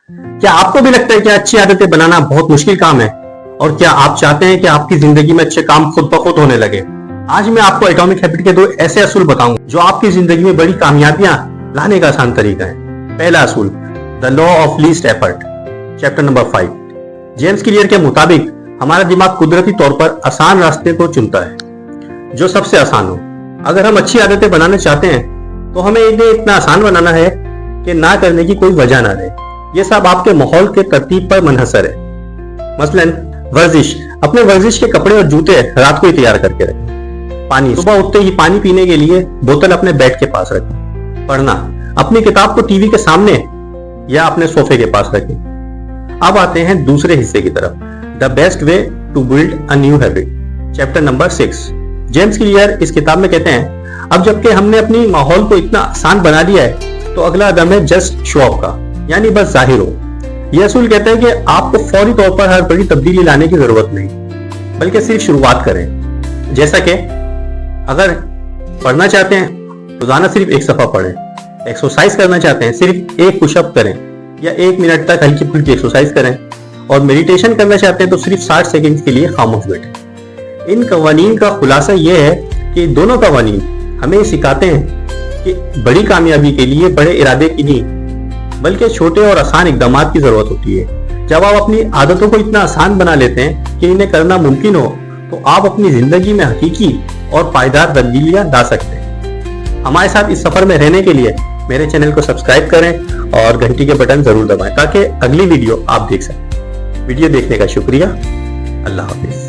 क्या आपको भी लगता है कि अच्छी आदतें बनाना बहुत मुश्किल काम है? और क्या आप चाहते हैं कि आपकी जिंदगी में अच्छे काम खुद ब खुद होने लगे? आज मैं आपको एटॉमिक हैबिट के 2 ऐसे असूल बताऊंगा जो आपकी जिंदगी में बड़ी कामयाबियां लाने का आसान तरीका है। पहला असूल, the law of least effort, chapter number 5। James clear के मुताबिक हमारा दिमाग कुदरती तौर पर आसान रास्ते को चुनता है, जो सबसे आसान हो। अगर हम अच्छी आदतें बनाना चाहते हैं तो हमें इन्हें इतना आसान बनाना है कि ना करने की कोई वजह ना रहे। ये सब आपके माहौल के तरतीब पर मुनहसर है। मसलन वर्जिश, अपने वर्जिश के कपड़े और जूते रात को ही तैयार करके रखें। पानी, सुबह उठते ही पानी पीने के लिए बोतल अपने बेड के पास रखें। पढ़ना, अपनी किताब को टीवी के सामने या अपने सोफे के पास रखें। अब आते हैं दूसरे हिस्से की तरफ, the best way to build a new habit, chapter number 6। James Clear इस किताब में कहते हैं, अब जबकि हमने अपनी माहौल को इतना आसान बना लिया है तो अगला कदम है जस्ट शो ऑफ का, यानी बस जाहिर हो। यह असूल कहता है कि आपको फौरी तौर पर हर बड़ी तब्दीली लाने की जरूरत नहीं, बल्कि सिर्फ शुरुआत करें। जैसा कि अगर पढ़ना चाहते हैं रोजाना सिर्फ 1 सफा पढ़ें, एक्सरसाइज करना चाहते हैं सिर्फ 1 पुशअप करें या 1 मिनट तक हल्की फुल्की एक्सरसाइज करें, और मेडिटेशन करना चाहते हैं तो सिर्फ 60 सेकंड के लिए खामोश बैठें। इन कवानीन का खुलासा यह है कि दोनों कवानीन हमें सिखाते हैं कि बड़ी कामयाबी के लिए बड़े इरादे की नहीं, बल्कि छोटे और आसान इकदामात की जरूरत होती है। जब आप अपनी आदतों को इतना आसान बना लेते हैं कि इन्हें करना मुमकिन हो, तो आप अपनी जिंदगी में हकीकी और पायदार तब्दीलियां ला सकते हैं। हमारे साथ इस सफर में रहने के लिए मेरे चैनल को सब्सक्राइब करें और घंटी के बटन जरूर दबाएं ताकि अगली वीडियो आप देख सकें। वीडियो देखने का शुक्रिया। अल्लाह हाफिज।